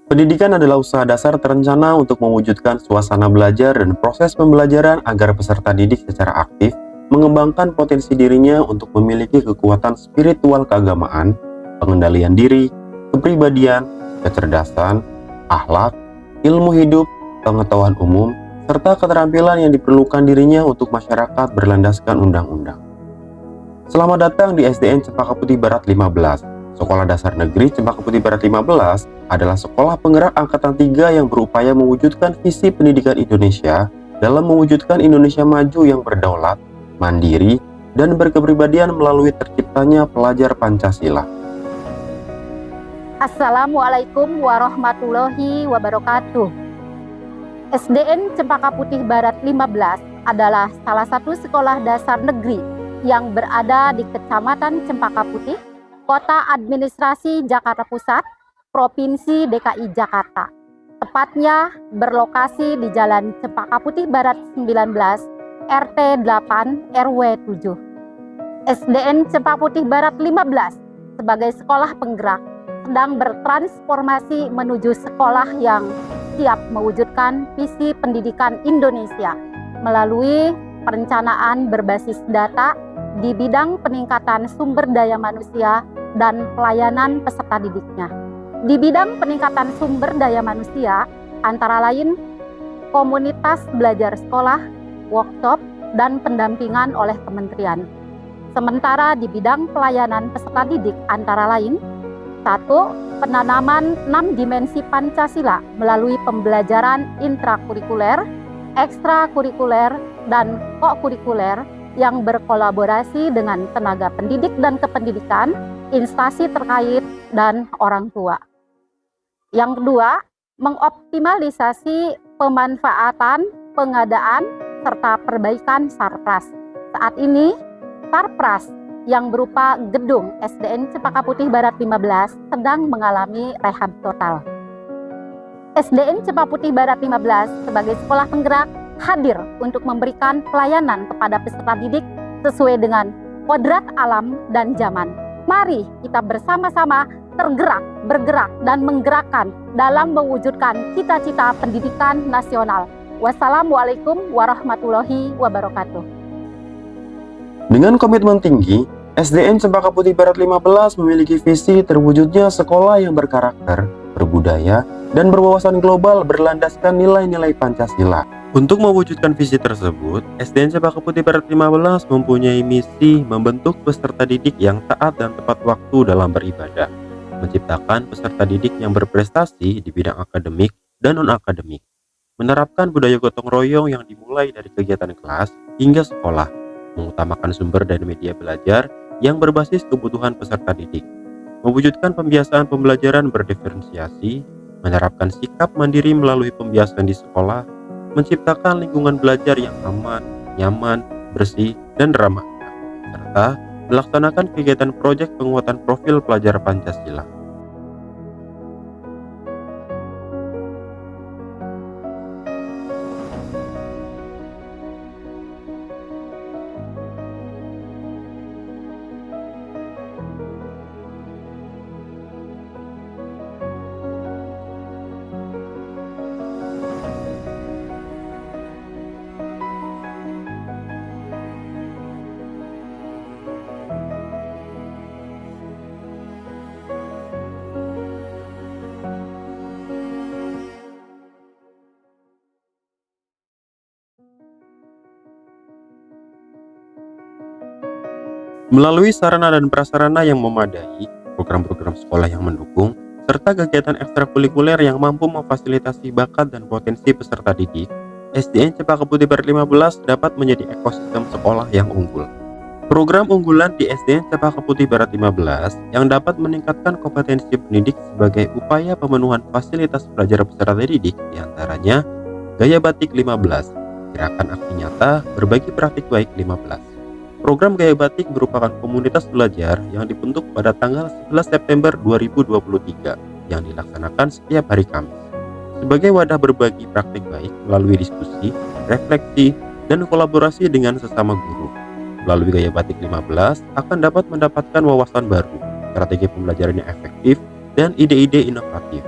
Pendidikan adalah usaha dasar terencana untuk mewujudkan suasana belajar dan proses pembelajaran agar peserta didik secara aktif mengembangkan potensi dirinya untuk memiliki kekuatan spiritual keagamaan, pengendalian diri, kepribadian, kecerdasan, akhlak, ilmu hidup, pengetahuan umum, serta keterampilan yang diperlukan dirinya untuk masyarakat berlandaskan undang-undang. Selamat datang di SDN Cempaka Putih Barat 15. Sekolah Dasar Negeri Cempaka Putih Barat 15 adalah sekolah penggerak angkatan 3 yang berupaya mewujudkan visi pendidikan Indonesia dalam mewujudkan Indonesia maju yang berdaulat, mandiri, dan berkepribadian melalui terciptanya pelajar Pancasila. Assalamualaikum warahmatullahi wabarakatuh. SDN Cempaka Putih Barat 15 adalah salah satu sekolah dasar negeri yang berada di Kecamatan Cempaka Putih, Kota Administrasi Jakarta Pusat, Provinsi DKI Jakarta. Tepatnya berlokasi di Jalan Cempaka Putih Barat 19, RT 8, RW 7. SDN Cempaka Putih Barat 15 sebagai sekolah penggerak sedang bertransformasi menuju sekolah yang siap mewujudkan visi pendidikan Indonesia melalui perencanaan berbasis data di bidang peningkatan sumber daya manusia dan pelayanan peserta didiknya. Di bidang peningkatan sumber daya manusia, antara lain komunitas belajar sekolah, workshop, dan pendampingan oleh kementerian. Sementara di bidang pelayanan peserta didik antara lain 1. Penanaman 6 dimensi Pancasila melalui pembelajaran intrakurikuler, ekstrakurikuler, dan kokurikuler yang berkolaborasi dengan tenaga pendidik dan kependidikan, instansi terkait, dan orang tua. Yang kedua, mengoptimalisasi pemanfaatan, pengadaan, serta perbaikan Sarpras. Saat ini, Sarpras yang berupa gedung SDN Cempaka Putih Barat 15 sedang mengalami rehab total. SDN Cempaka Putih Barat 15 sebagai sekolah penggerak hadir untuk memberikan pelayanan kepada peserta didik sesuai dengan kodrat alam dan zaman. Mari kita bersama-sama tergerak, bergerak, dan menggerakkan dalam mewujudkan cita-cita pendidikan nasional. Wassalamualaikum warahmatullahi wabarakatuh. Dengan komitmen tinggi, SDN Cempaka Putih Barat 15 memiliki visi terwujudnya sekolah yang berkarakter, berbudaya, dan berwawasan global berlandaskan nilai-nilai Pancasila. Untuk mewujudkan visi tersebut, SDN Cempaka Putih Barat 15 mempunyai misi membentuk peserta didik yang taat dan tepat waktu dalam beribadah, menciptakan peserta didik yang berprestasi di bidang akademik dan non-akademik, menerapkan budaya gotong royong yang dimulai dari kegiatan kelas hingga sekolah, mengutamakan sumber dan media belajar yang berbasis kebutuhan peserta didik, mewujudkan pembiasaan pembelajaran berdiferensiasi, menerapkan sikap mandiri melalui pembiasaan di sekolah, menciptakan lingkungan belajar yang aman, nyaman, bersih, dan ramah anak, serta melaksanakan kegiatan proyek penguatan profil pelajar Pancasila. Melalui sarana dan prasarana yang memadai, program-program sekolah yang mendukung, serta kegiatan ekstrakurikuler yang mampu memfasilitasi bakat dan potensi peserta didik, SDN Cempaka Putih Barat 15 dapat menjadi ekosistem sekolah yang unggul. Program unggulan di SDN Cempaka Putih Barat 15 yang dapat meningkatkan kompetensi pendidik sebagai upaya pemenuhan fasilitas pelajar peserta didik diantaranya Gaya Batik 15, Gerakan Aksi Nyata Berbagi Praktik Baik 15. Program Gaya Batik merupakan komunitas belajar yang dibentuk pada tanggal 11 September 2023 yang dilaksanakan setiap hari Kamis sebagai wadah berbagi praktik baik melalui diskusi, refleksi, dan kolaborasi dengan sesama guru. Melalui Gaya Batik 15 akan dapat mendapatkan wawasan baru, strategi pembelajaran yang efektif, dan ide-ide inovatif.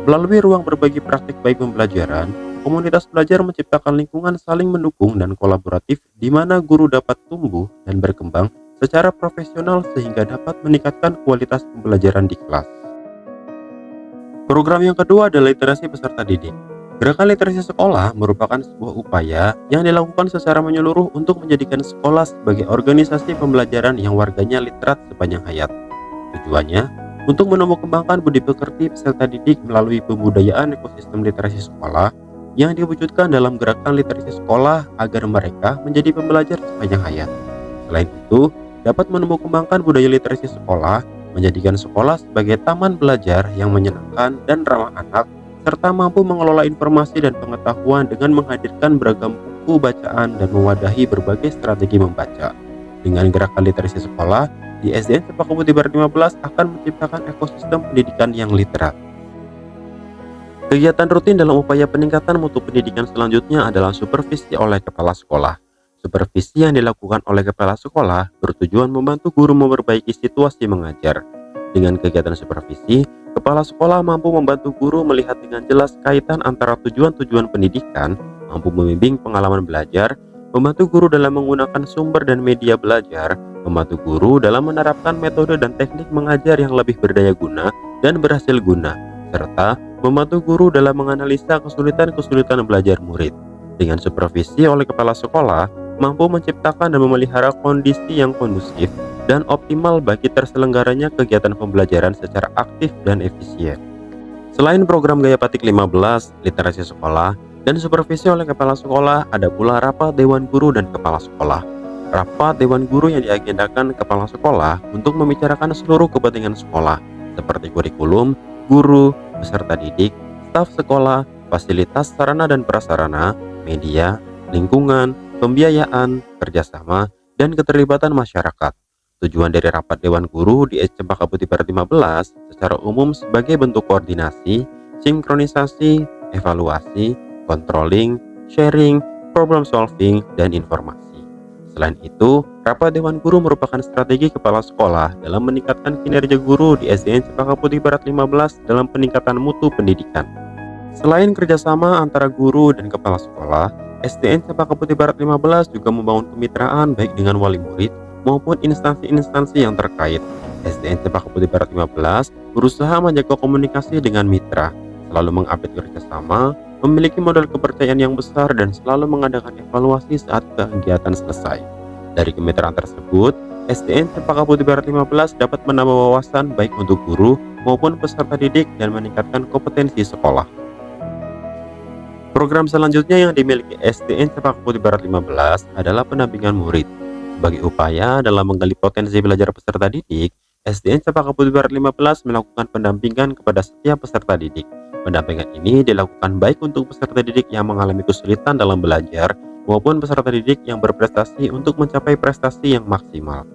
Melalui ruang berbagi praktik baik pembelajaran, komunitas belajar menciptakan lingkungan saling mendukung dan kolaboratif di mana guru dapat tumbuh dan berkembang secara profesional sehingga dapat meningkatkan kualitas pembelajaran di kelas. Program yang kedua adalah literasi peserta didik. Gerakan literasi sekolah merupakan sebuah upaya yang dilakukan secara menyeluruh untuk menjadikan sekolah sebagai organisasi pembelajaran yang warganya literat sepanjang hayat. Tujuannya untuk menumbuh kembangkan budi pekerti peserta didik melalui pembudayaan ekosistem literasi sekolah yang diwujudkan dalam gerakan literasi sekolah agar mereka menjadi pembelajar sepanjang hayat. Selain itu, dapat menumbuh kembangkan budaya literasi sekolah, menjadikan sekolah sebagai taman belajar yang menyenangkan dan ramah anak, serta mampu mengelola informasi dan pengetahuan dengan menghadirkan beragam buku bacaan dan mewadahi berbagai strategi membaca. Dengan gerakan literasi sekolah, di SDN Cempaka Putih Barat 15 akan menciptakan ekosistem pendidikan yang literat. Kegiatan rutin dalam upaya peningkatan mutu pendidikan selanjutnya adalah supervisi oleh kepala sekolah. Supervisi yang dilakukan oleh kepala sekolah bertujuan membantu guru memperbaiki situasi mengajar. Dengan kegiatan supervisi, kepala sekolah mampu membantu guru melihat dengan jelas kaitan antara tujuan-tujuan pendidikan, mampu membimbing pengalaman belajar, membantu guru dalam menggunakan sumber dan media belajar, membantu guru dalam menerapkan metode dan teknik mengajar yang lebih berdaya guna dan berhasil guna, serta membantu guru dalam menganalisa kesulitan-kesulitan belajar murid. Dengan supervisi oleh kepala sekolah, mampu menciptakan dan memelihara kondisi yang kondusif dan optimal bagi terselenggaranya kegiatan pembelajaran secara aktif dan efisien. Selain program Gaya Batik 15, literasi sekolah, dan supervisi oleh kepala sekolah, ada pula rapat dewan guru dan kepala sekolah. Rapat dewan guru yang diagendakan kepala sekolah untuk membicarakan seluruh kepentingan sekolah, seperti kurikulum, guru, peserta didik, staf sekolah, fasilitas sarana dan prasarana, media, lingkungan, pembiayaan, kerjasama, dan keterlibatan masyarakat. Tujuan dari rapat Dewan Guru di Cempaka Putih Barat 15 secara umum sebagai bentuk koordinasi, sinkronisasi, evaluasi, controlling, sharing, problem solving, dan informasi. Selain itu, rapat Dewan Guru merupakan strategi kepala sekolah dalam meningkatkan kinerja guru di SDN Cempaka Putih Barat 15 dalam peningkatan mutu pendidikan. Selain kerjasama antara guru dan kepala sekolah, SDN Cempaka Putih Barat 15 juga membangun kemitraan baik dengan wali murid maupun instansi-instansi yang terkait. SDN Cempaka Putih Barat 15 berusaha menjaga komunikasi dengan mitra, selalu mengupdate kerjasama, memiliki modal kepercayaan yang besar, dan selalu mengadakan evaluasi saat kegiatan selesai. Dari kemitraan tersebut, SDN Cempaka Putih Barat 15 dapat menambah wawasan baik untuk guru maupun peserta didik dan meningkatkan kompetensi sekolah. Program selanjutnya yang dimiliki SDN Cempaka Putih Barat 15 adalah pendampingan murid. Sebagai upaya dalam menggali potensi belajar peserta didik, SDN Cempaka Putih Barat 15 melakukan pendampingan kepada setiap peserta didik. Pendampingan ini dilakukan baik untuk peserta didik yang mengalami kesulitan dalam belajar maupun peserta didik yang berprestasi untuk mencapai prestasi yang maksimal.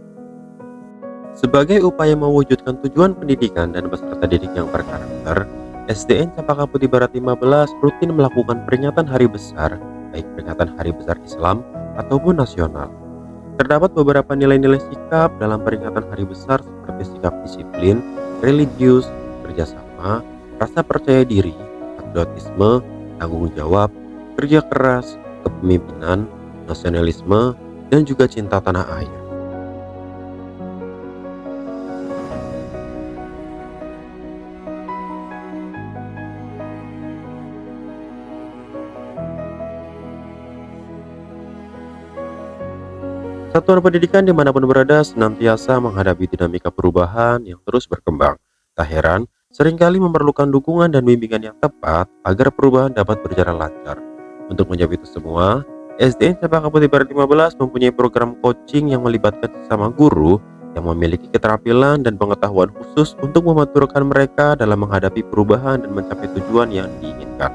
Sebagai upaya mewujudkan tujuan pendidikan dan peserta didik yang berkarakter, SDN Cempaka Putih Barat 15 rutin melakukan peringatan hari besar, baik peringatan hari besar Islam ataupun nasional. Terdapat beberapa nilai-nilai sikap dalam peringatan hari besar seperti sikap disiplin, religius, kerjasama, rasa percaya diri, patriotisme, tanggung jawab, kerja keras, kepemimpinan, nasionalisme, dan juga cinta tanah air. Satuan pendidikan dimanapun berada senantiasa menghadapi dinamika perubahan yang terus berkembang. Tak heran, seringkali memerlukan dukungan dan bimbingan yang tepat agar perubahan dapat berjalan lancar. Untuk menjawab itu semua, SDN Cempaka Putih Barat 15 mempunyai program coaching yang melibatkan sesama guru yang memiliki keterampilan dan pengetahuan khusus untuk membantu rekan mereka dalam menghadapi perubahan dan mencapai tujuan yang diinginkan.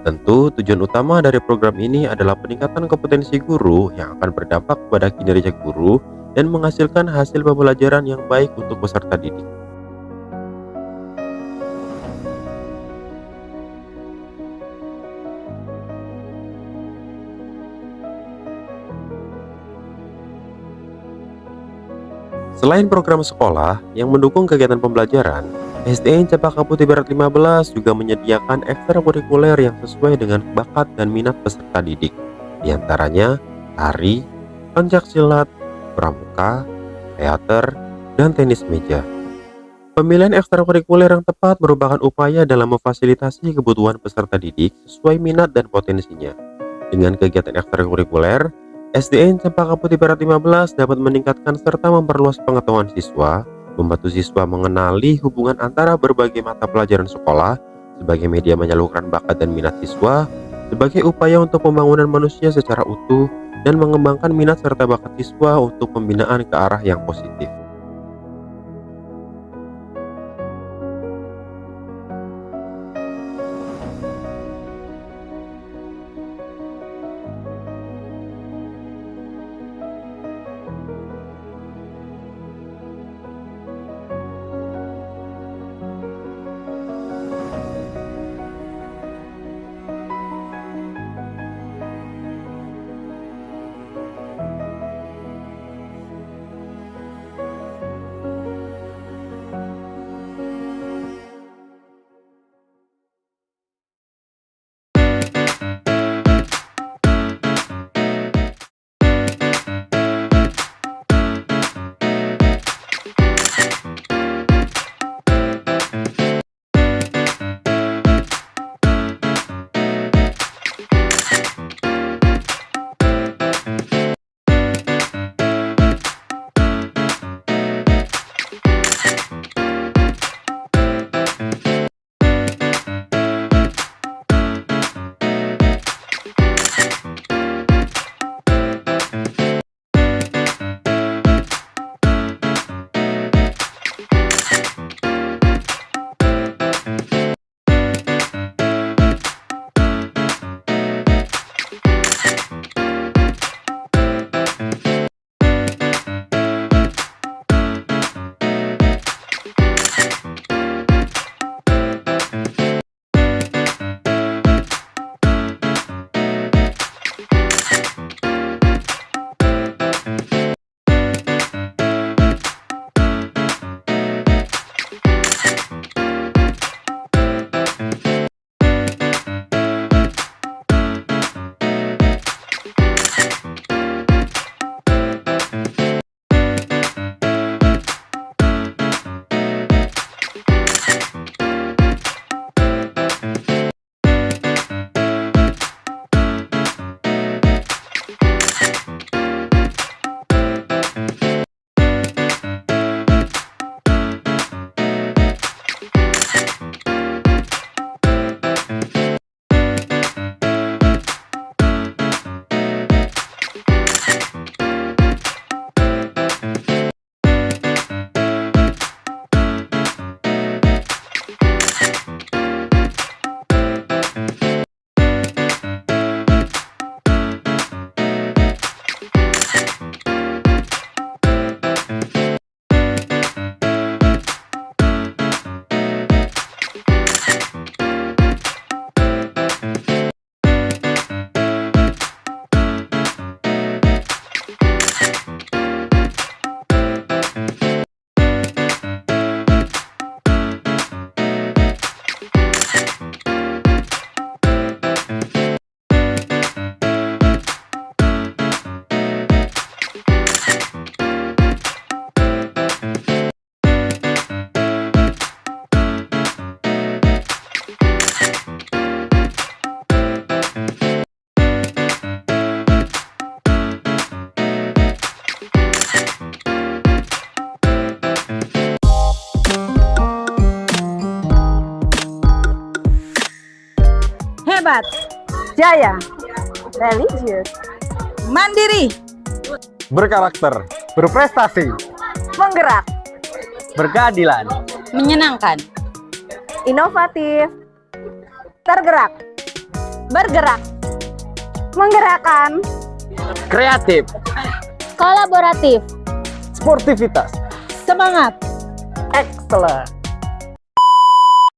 Tentu, tujuan utama dari program ini adalah peningkatan kompetensi guru yang akan berdampak pada kinerja guru dan menghasilkan hasil pembelajaran yang baik untuk peserta didik. Selain program sekolah yang mendukung kegiatan pembelajaran, SDN Cempaka Putih Barat 15 juga menyediakan ekstrakurikuler yang sesuai dengan bakat dan minat peserta didik. Di antaranya tari, pencaksilat, pramuka, teater, dan tenis meja. Pemilihan ekstrakurikuler yang tepat merupakan upaya dalam memfasilitasi kebutuhan peserta didik sesuai minat dan potensinya. Dengan kegiatan ekstrakurikuler, SDN Cempaka Putih Barat 15 dapat meningkatkan serta memperluas pengetahuan siswa, membantu siswa mengenali hubungan antara berbagai mata pelajaran sekolah sebagai media menyalurkan bakat dan minat siswa, sebagai upaya untuk pembangunan manusia secara utuh dan mengembangkan minat serta bakat siswa untuk pembinaan ke arah yang positif. Hebat, Jaya, religius, mandiri, berkarakter, berprestasi, menggerak, berkeadilan, menyenangkan, inovatif, tergerak, bergerak, menggerakkan, kreatif, kolaboratif, sportivitas, semangat, excellent.